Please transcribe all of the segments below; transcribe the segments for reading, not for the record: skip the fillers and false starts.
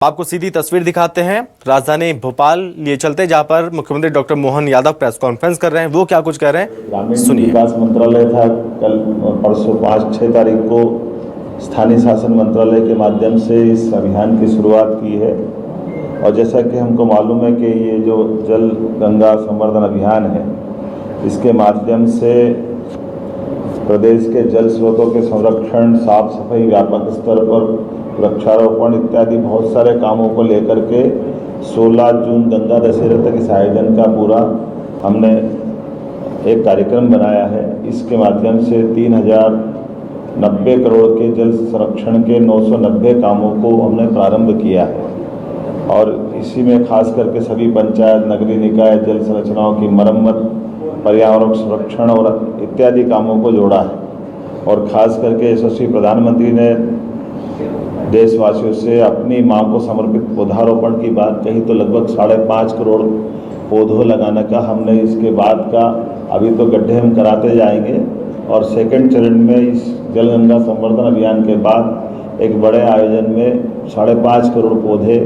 आपको सीधी तस्वीर दिखाते हैं राजधानी भोपाल लिए चलते, जहां पर मुख्यमंत्री doctor Mohan Yadav press conference कर रहे हैं। वो क्या कुछ कह रहे हैं, ग्रामीण विकास मंत्रालय था कल परसों 5-6 तारीख को स्थानीय शासन मंत्रालय के माध्यम से इस अभियान की शुरुआत की है। और जैसा कि हमको मालूम है कि ये जो जल गंगा संवर्धन अभियान है, इसके माध्यम से प्रदेश के जल स्रोतों के संरक्षण, साफ सफाई, व्यापक स्तर पर वृक्षारोपण इत्यादि बहुत सारे कामों को लेकर के 16 जून गंगा दशहरे तक इस आयोजन का पूरा हमने एक कार्यक्रम बनाया है। इसके माध्यम से 3090 करोड़ के जल संरक्षण के 990 कामों को हमने प्रारंभ किया है। और इसी में खास करके सभी पंचायत, नगरीय निकाय, जल संरचनाओं की मरम्मत, पर्यावरण संरक्षण और इत्यादि कामों को जोड़ा है। और खास करके यशस्वी प्रधानमंत्री ने देशवासियों से अपनी मां को समर्पित पौधारोपण की बात कही, तो लगभग 5.5 करोड़ पौधों लगाने का हमने इसके बाद का अभी तो गड्ढे हम कराते जाएंगे। और सेकंड चरण में इस जल गंगा संवर्धन अभियान के बाद एक बड़े आयोजन में 5.5 करोड़ पौधे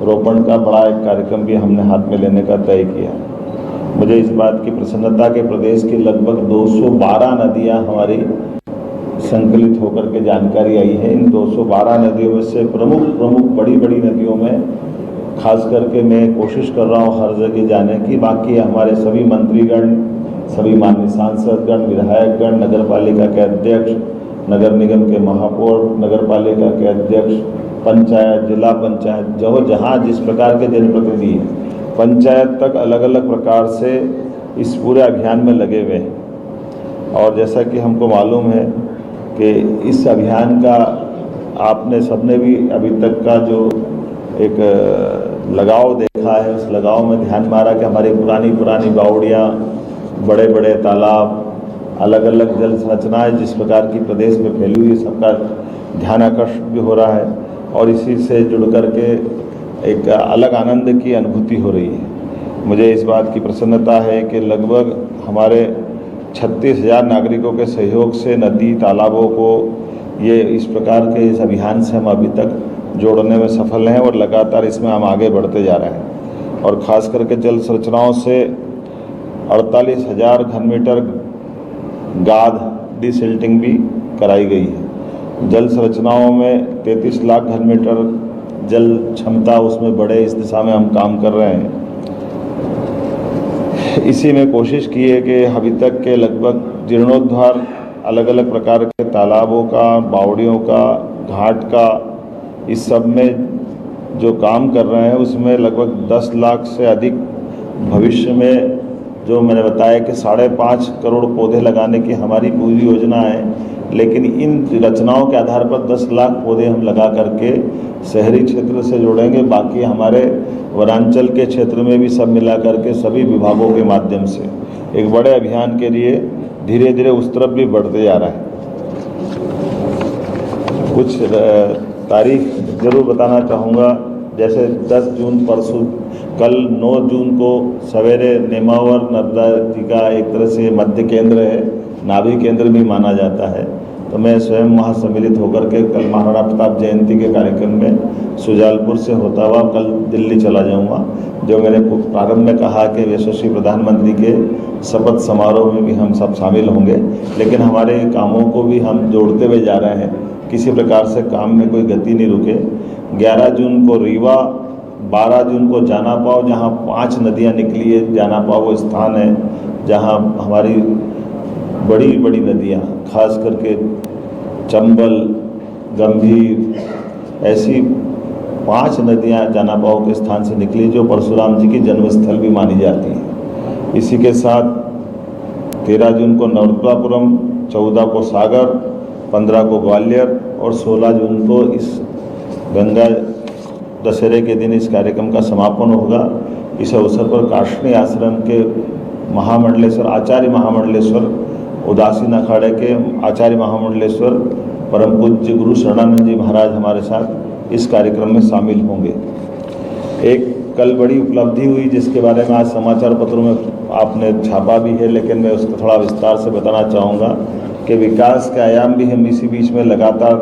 रोपण का बड़ा एक कार्यक्रम भी हमने हाथ में लेने का तय किया। मुझे इस बात की प्रसन्नता के प्रदेश की लगभग 212 नदियाँ हमारी संकलित होकर के जानकारी आई है। इन 212 नदियों में से प्रमुख बड़ी नदियों में खास करके मैं कोशिश कर रहा हूँ हर जगह जाने की। बाकी हमारे सभी मंत्रीगण, सभी माननीय सांसदगण, विधायकगण, नगर पालिका के अध्यक्ष, नगर निगम के महापौर, नगर पालिका के अध्यक्ष, पंचायत, जिला पंचायत, जहाँ जिस प्रकार के जनप्रतिनिधि हैं, पंचायत तक अलग अलग प्रकार से इस पूरे अभियान में लगे हुए हैं। और जैसा कि हमको मालूम है कि इस अभियान का आपने सबने भी अभी तक का जो एक लगाव देखा है, उस लगाव में ध्यान मारा कि हमारी पुरानी बावड़ियाँ, बड़े तालाब, अलग अलग जल संरचनाएँ जिस प्रकार की प्रदेश में फैली हुई, सबका ध्यान आकर्षण भी हो रहा है। और इसी से जुड़ कर के एक अलग आनंद की अनुभूति हो रही है। मुझे इस बात की प्रसन्नता है कि लगभग हमारे 36,000 नागरिकों के सहयोग से नदी, तालाबों को ये इस प्रकार के इस अभियान से हम अभी तक जोड़ने में सफल हैं और लगातार इसमें हम आगे बढ़ते जा रहे हैं। और ख़ास करके जल संरचनाओं से 48,000 घन मीटर गाद डिसिल्टिंग भी कराई गई है। जल संरचनाओं में 33 लाख घन मीटर जल क्षमता उसमें बढ़े, इस दिशा में हम काम कर रहे हैं। इसी में कोशिश की है कि अभी तक के लगभग जीर्णोद्धार अलग अलग प्रकार के तालाबों का, बावड़ियों का, घाट का, इस सब में जो काम कर रहे हैं उसमें लगभग 10 लाख से अधिक भविष्य में, जो मैंने बताया कि 5.5 करोड़ पौधे लगाने की हमारी पूरी योजना है। लेकिन इन रचनाओं के आधार पर 10 लाख पौधे हम लगा करके शहरी क्षेत्र से जोड़ेंगे। बाकी हमारे वनांचल के क्षेत्र में भी सब मिला करके सभी विभागों के माध्यम से एक बड़े अभियान के लिए धीरे धीरे उस तरफ भी बढ़ते जा रहा है। कुछ तारीख जरूर बताना चाहूँगा, जैसे 10 जून परसों, कल 9 जून को सवेरे नेमावर नर्मदा जी का एक तरह से मध्य केंद्र है, नाभि केंद्र भी माना जाता है। तो मैं स्वयं वहाँ सम्मिलित होकर के कल महाराणा प्रताप जयंती के कार्यक्रम में सुजालपुर से होता हुआ कल दिल्ली चला जाऊँगा। जो मैंने प्रारंभ में कहा कि यशस्वी प्रधानमंत्री के शपथ समारोह में भी हम सब शामिल होंगे, लेकिन हमारे कामों को भी हम जोड़ते हुए जा रहे हैं। किसी प्रकार से काम में कोई गति नहीं रुके। 11 जून को रीवा, 12 जून को जानापाव, जहाँ 5 नदियाँ निकली है। जानापाव वो स्थान है जहाँ हमारी बड़ी नदियाँ, खास करके चंबल, गंभीर, ऐसी 5 नदियाँ जानापाव के स्थान से निकली, जो परशुराम जी की जन्मस्थल भी मानी जाती है। इसी के साथ 13 जून को नर्मदापुरम, 14 को सागर, 15 को ग्वालियर और 16 जून को इस गंगा दशहरे के दिन इस कार्यक्रम का समापन होगा। इस अवसर पर काष्णी आश्रम के महामंडलेश्वर, आचार्य महामंडलेश्वर, उदासीन अखाड़े के आचार्य महामंडलेश्वर परम पूज्य गुरु शरणानंद जी महाराज हमारे साथ इस कार्यक्रम में शामिल होंगे। एक कल बड़ी उपलब्धि हुई जिसके बारे में आज समाचार पत्रों में आपने छापा भी है, लेकिन मैं उसको थोड़ा विस्तार से बताना चाहूँगा कि विकास के आयाम भी हम इसी बीच में लगातार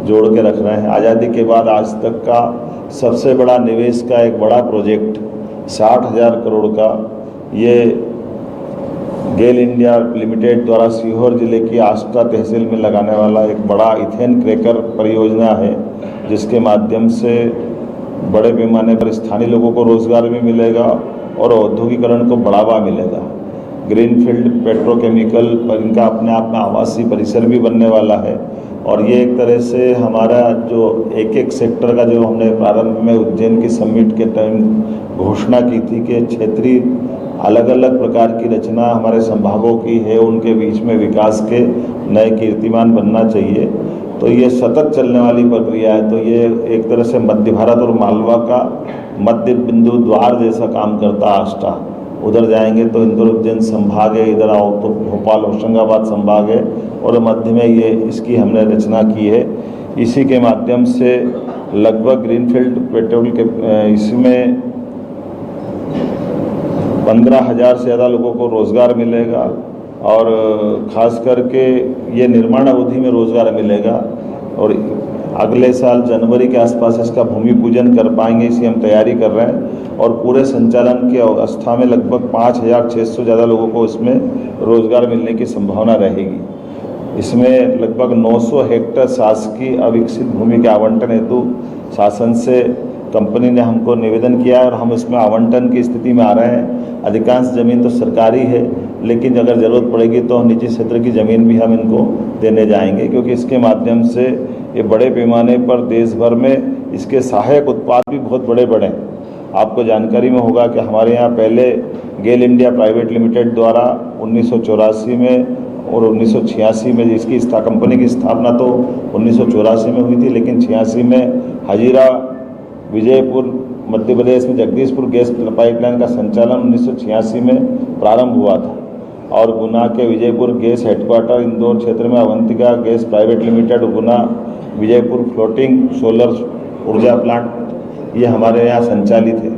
जोड़ के रख रहे हैं। आज़ादी के बाद आज तक का सबसे बड़ा निवेश का एक बड़ा प्रोजेक्ट 60,000 करोड़ का ये गेल इंडिया लिमिटेड द्वारा सीहोर जिले की आष्टा तहसील में लगाने वाला एक बड़ा इथेन क्रैकर परियोजना है, जिसके माध्यम से बड़े पैमाने पर स्थानीय लोगों को रोजगार भी मिलेगा और औद्योगिकरण को बढ़ावा मिलेगा। ग्रीनफील्ड पेट्रोकेमिकल पर इनका अपने आप में आवासीय परिसर भी बनने वाला है और ये एक तरह से हमारा जो एक सेक्टर का जो हमने प्रारंभ में उज्जैन की समिट के टाइम घोषणा की थी कि क्षेत्रीय अलग अलग प्रकार की रचना हमारे संभागों की है, उनके बीच में विकास के नए कीर्तिमान बनना चाहिए। तो ये सतत चलने वाली प्रक्रिया है। तो ये एक तरह से मध्य भारत और मालवा का मध्य बिंदु द्वार जैसा काम करता आष्टा। उधर जाएंगे तो इंदौर उज्जैन संभाग है, इधर आओ तो भोपाल होशंगाबाद संभाग है और मध्य में ये इसकी हमने रचना की है। इसी के माध्यम से लगभग ग्रीनफील्ड पेट्रोल के इसमें 15,000 से ज़्यादा लोगों को रोज़गार मिलेगा और ख़ास करके ये निर्माण अवधि में रोज़गार मिलेगा और अगले साल जनवरी के आसपास इसका भूमि पूजन कर पाएंगे, इसी हम तैयारी कर रहे हैं और पूरे संचालन की अवस्था में लगभग 5,600 ज़्यादा लोगों को इसमें रोज़गार मिलने की संभावना रहेगी। इसमें लगभग 900 हेक्टेयर शासकीय अविकसित भूमि के आवंटन हेतु शासन से कंपनी ने हमको निवेदन किया है और हम इसमें आवंटन की स्थिति में आ रहे हैं। अधिकांश ज़मीन तो सरकारी है, लेकिन अगर ज़रूरत पड़ेगी तो निजी क्षेत्र की ज़मीन भी हम इनको देने जाएंगे, क्योंकि इसके माध्यम से ये बड़े पैमाने पर देश भर में इसके सहायक उत्पाद भी बहुत बड़े बड़े हैं। आपको जानकारी में होगा कि हमारे यहाँ पहले गेल इंडिया प्राइवेट लिमिटेड द्वारा 1984 में और 1986 में इसकी कंपनी की स्थापना तो 1984 में हुई थी, लेकिन 86 में हजीरा विजयपुर मध्य प्रदेश में जगदीशपुर गैस पाइपलाइन का संचालन 1986 में प्रारंभ हुआ था और गुना के विजयपुर गैस हेडक्वार्टर इंदौर क्षेत्र में अवंतिका गैस प्राइवेट लिमिटेड, गुना विजयपुर फ्लोटिंग सोलर ऊर्जा प्लांट ये हमारे यहाँ संचालित है।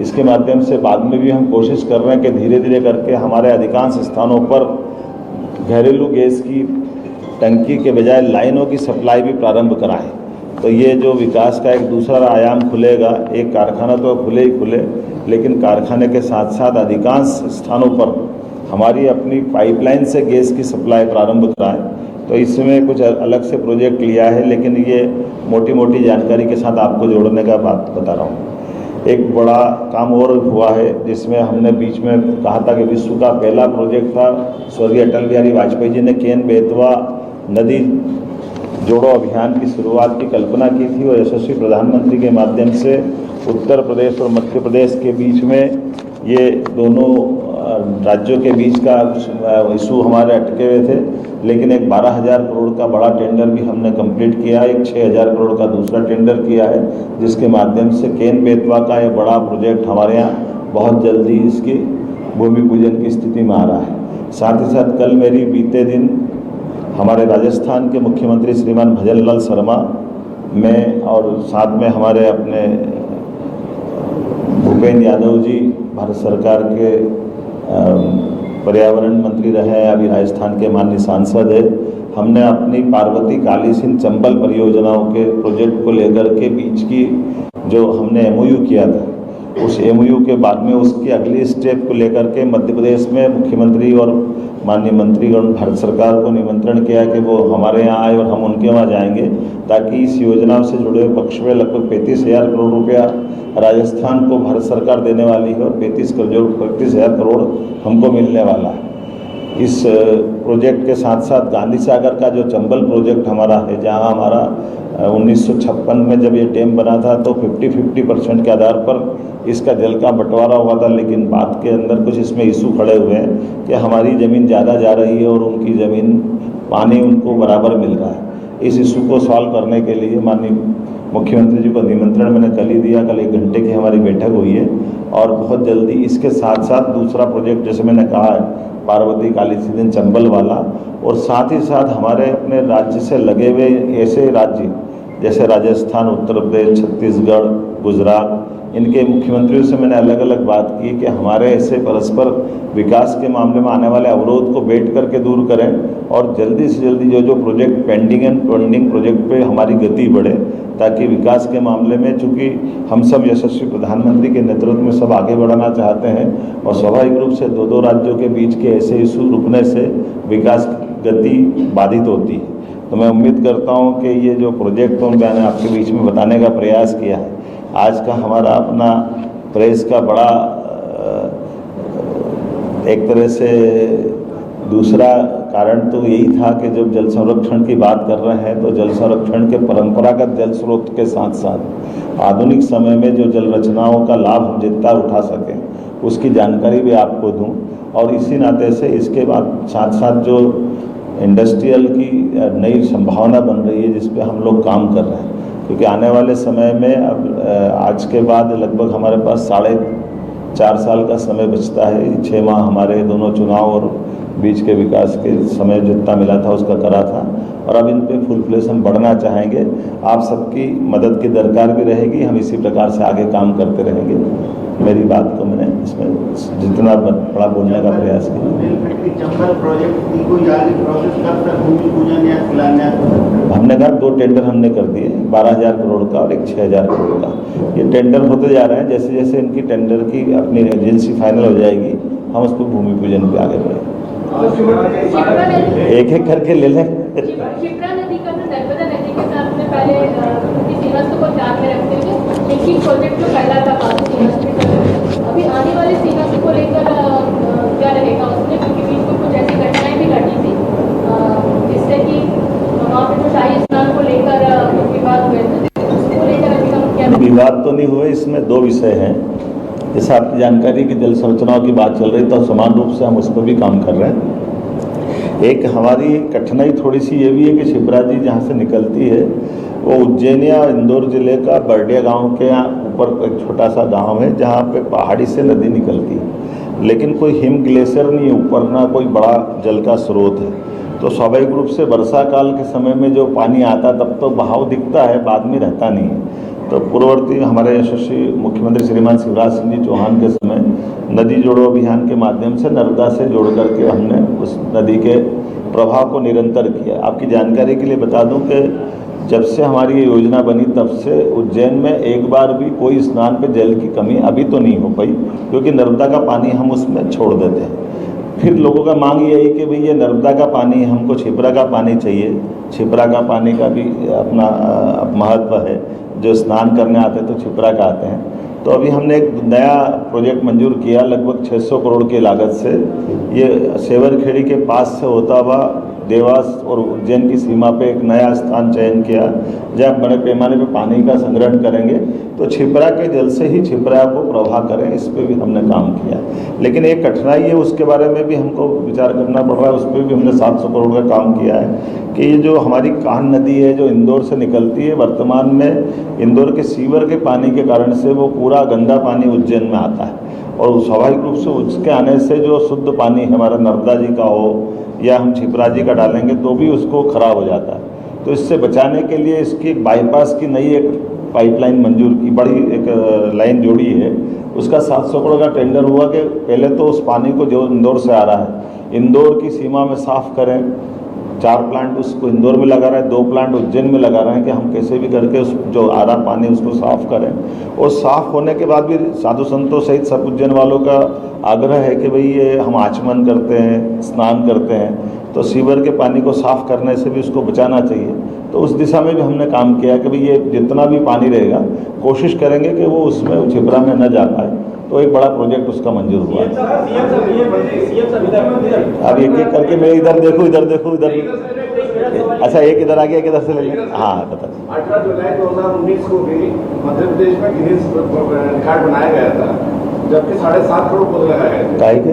इसके माध्यम से बाद में भी हम कोशिश कर रहे हैं कि धीरे धीरे करके हमारे अधिकांश स्थानों पर घरेलू गैस की टंकी के बजाय लाइनों की सप्लाई भी प्रारंभ कराएं। तो ये जो विकास का एक दूसरा आयाम खुलेगा, एक कारखाना तो खुले ही खुले, लेकिन कारखाने के साथ साथ अधिकांश स्थानों पर हमारी अपनी पाइपलाइन से गैस की सप्लाई प्रारंभ कराएं। तो इसमें कुछ अलग से प्रोजेक्ट लिया है, लेकिन ये मोटी मोटी जानकारी के साथ आपको जोड़ने का बात बता रहा हूँ। एक बड़ा काम और हुआ है जिसमें हमने बीच में कहा था कि विश्व का पहला प्रोजेक्ट था, स्वर्गीय अटल बिहारी वाजपेयी जी ने केन बेतवा नदी जोड़ो अभियान की शुरुआत की कल्पना की थी और यशस्वी प्रधानमंत्री के माध्यम से उत्तर प्रदेश और मध्य प्रदेश के बीच में ये दोनों राज्यों के बीच का इशू हमारे अटके हुए थे, लेकिन एक 12,000 करोड़ का बड़ा टेंडर भी हमने कंप्लीट किया, एक 6,000 करोड़ का दूसरा टेंडर किया है, जिसके माध्यम से केन बेतवा का ये बड़ा प्रोजेक्ट हमारे यहाँ बहुत जल्दी इसकी भूमि पूजन की स्थिति में आ रहा है। साथ ही साथ कल मेरी बीते दिन हमारे राजस्थान के मुख्यमंत्री श्रीमान भजन लाल शर्मा में और साथ में हमारे अपने भूपेंद्र यादव जी भारत सरकार के पर्यावरण मंत्री रहे हैं, अभी राजस्थान के माननीय सांसद है। हमने अपनी पार्वती काली सिंध चंबल परियोजनाओं के प्रोजेक्ट को लेकर के बीच की जो हमने MOU किया था, उस MOU के बाद में उसकी अगली स्टेप को लेकर के मध्य प्रदेश में मुख्यमंत्री और माननीय मंत्रीगण भारत सरकार को निमंत्रण किया कि वो हमारे यहाँ आए और हम उनके वहाँ जाएंगे, ताकि इस योजना से जुड़े पक्ष में लगभग 35,000 करोड़ रुपया राजस्थान को भारत सरकार देने वाली है और 35,000 करोड़ हमको मिलने वाला है। इस प्रोजेक्ट के साथ साथ गांधी सागर का जो चंबल प्रोजेक्ट हमारा है, जहां हमारा 1956 में जब ये डैम बना था तो 50-50% के आधार पर इसका जल का बंटवारा हुआ था, लेकिन बाद के अंदर कुछ इसमें इशू खड़े हुए हैं कि हमारी ज़मीन ज़्यादा जा रही है और उनकी ज़मीन पानी उनको बराबर मिल रहा है। इस इशू को सॉल्व करने के लिए माननीय मुख्यमंत्री जी को निमंत्रण मैंने कल ही दिया, कल 1 घंटे की हमारी बैठक हुई है और बहुत जल्दी इसके साथ साथ दूसरा प्रोजेक्ट जैसे मैंने कहा है पार्वती काली सिंध चंबल वाला, और साथ ही साथ हमारे अपने राज्य से लगे हुए ऐसे राज्य जैसे राजस्थान, उत्तर प्रदेश, छत्तीसगढ़, गुजरात, इनके मुख्यमंत्रियों से मैंने अलग अलग बात की कि हमारे ऐसे परस्पर विकास के मामले में आने वाले अवरोध को बैठ करके दूर करें और जल्दी से जल्दी जो प्रोजेक्ट पेंडिंग प्रोजेक्ट पे हमारी गति बढ़े, ताकि विकास के मामले में, चूँकि हम सब यशस्वी प्रधानमंत्री के नेतृत्व में सब आगे बढ़ना चाहते हैं और स्वाभाविक रूप से दो राज्यों के बीच के ऐसे इशू रुकने से विकास गति बाधित होती है। तो मैं उम्मीद करता हूं कि ये जो प्रोजेक्ट मैंने आपके बीच में बताने का प्रयास किया है, आज का हमारा अपना प्रेस का बड़ा एक तरह से दूसरा कारण तो यही था कि जब जल संरक्षण की बात कर रहे हैं तो जल संरक्षण के परंपरागत जल स्रोत के साथ साथ आधुनिक समय में जो जल रचनाओं का लाभ हम जितना उठा सकें उसकी जानकारी भी आपको दूं। और इसी नाते से इसके बाद साथ साथ जो इंडस्ट्रियल की नई संभावना बन रही है जिस पे हम लोग काम कर रहे हैं, क्योंकि आने वाले समय में अब आज के बाद लगभग हमारे पास 4.5 साल का समय बचता है। 6 माह हमारे दोनों चुनाव और बीच के विकास के समय जितना मिला था उसका करा था और अब इन पे फुल फ्लेश हम बढ़ना चाहेंगे। आप सबकी मदद की दरकार भी रहेगी, हम इसी प्रकार से आगे काम करते रहेंगे। मेरी बात को मैंने इसमें जितना बड़ा बोलने का प्रयास किया। हमने कहा 2 टेंडर हमने कर दिए, 12,000 करोड़ का और एक 6,000 करोड़ का। ये टेंडर होते जा रहे हैं, जैसे जैसे इनकी टेंडर की अपनी एजेंसी फाइनल हो जाएगी हम उस पर भूमि पूजन पे आगे बढ़ेंगे। एक एक करके ले लें। शिप्रा नदी का तो नर्मदा नदी के साथ में पहले उनकी सीमांत को ध्यान में रखते हुए एक ही प्रोजेक्ट जो पहला था अभी आने वाले सीमांत को लेकर क्या रहेगा उसमें, क्योंकि बीच में कुछ ऐसी घटनाएं भी घटी थी जिससे कि वहाँ पे जो शाही स्नान को लेकर विवाद हुए थे, उसको लेकर अभी हम क्या विवाद तो नहीं हुए। इसमें 2 विषय हैं। जैसे आपकी जानकारी की जल संरचनाओं की बात चल रही तो समान रूप से हम उस पर भी काम कर रहे हैं। एक हमारी कठिनाई थोड़ी सी ये भी है कि शिप्रा जी जहाँ से निकलती है वो उज्जैन या इंदौर जिले का बरडिया गांव के ऊपर एक छोटा सा गांव है जहाँ पे पहाड़ी से नदी निकलती है, लेकिन कोई हिम ग्लेशियर नहीं है ऊपर, ना कोई बड़ा जल का स्रोत है। तो स्वाभाविक रूप से वर्षा काल के समय में जो पानी आता तब तो बहाव दिखता है, बाद में रहता नहीं है। तो पूर्ववर्ती हमारे यशस्वी मुख्यमंत्री श्रीमान शिवराज सिंह जी चौहान के समय नदी जोड़ो अभियान के माध्यम से नर्मदा से जोड़ करके हमने उस नदी के प्रभाव को निरंतर किया। आपकी जानकारी के लिए बता दूं कि जब से हमारी ये योजना बनी तब से उज्जैन में एक बार भी कोई स्नान पे जल की कमी अभी तो नहीं हो पाई, क्योंकि नर्मदा का पानी हम उसमें छोड़ देते हैं। फिर लोगों का मांग ये है कि भाई ये नर्मदा का पानी हमको छिपरा का पानी चाहिए। छिपरा का पानी का भी अपना महत्व है, जो स्नान करने आते हैं तो छिपरा का आते हैं। तो अभी हमने एक नया प्रोजेक्ट मंजूर किया लगभग 600 करोड़ की लागत से। ये सेवरखेड़ी के पास से होता हुआ देवास और उज्जैन की सीमा पे एक नया स्थान चयन किया जहाँ बड़े पैमाने पे पानी का संग्रहण करेंगे तो छिपरा के जल से ही छिपरा को प्रवाह करें, इस पे भी हमने काम किया। लेकिन एक कठिनाई है, उसके बारे में भी हमको विचार करना पड़ रहा है। उस पर भी हमने 700 करोड़ का काम किया है कि ये जो हमारी कान्ह नदी है जो इंदौर से निकलती है, वर्तमान में इंदौर के सीवर के पानी के कारण से वो पूरा गंदा पानी उज्जैन में आता है और स्वाभाविक रूप से उसके आने से जो शुद्ध पानी हमारा नर्मदा जी का हो या हम छिपरा जी का डालेंगे तो भी उसको खराब हो जाता है। तो इससे बचाने के लिए इसकी एक बाईपास की नई एक पाइपलाइन मंजूर की, बड़ी एक लाइन जोड़ी है। उसका 700 करोड़ का टेंडर हुआ कि पहले तो उस पानी को जो इंदौर से आ रहा है इंदौर की सीमा में साफ करें। 4 प्लांट उसको इंदौर में लगा रहे हैं, 2 प्लांट उज्जैन में लगा रहे हैं कि हम कैसे भी करके उस जो आ रहा पानी उसको साफ करें। और साफ होने के बाद भी साधु संतों सहित सब उज्जैन वालों का आग्रह है कि भाई ये हम आचमन करते हैं, स्नान करते हैं, तो सीवर के पानी को साफ करने से भी उसको बचाना चाहिए। तो उस दिशा में भी हमने काम किया कि भाई ये जितना भी पानी रहेगा कोशिश करेंगे कि वो उसमें छिपरा में न जा पाए। तो एक बड़ा प्रोजेक्ट उसका मंजूर हुआ। अब एक एक करके मैं इधर देखूँ इधर देखूँ इधर, अच्छा एक इधर आ गया एक इधर से ले लें। हाँ बता। 18 जुलाई 2019 को भी मध्य प्रदेश में गिनीज रिकॉर्ड बनाया गया था, जबकि 7.5 करोड़ पौधे लगाए गए थे।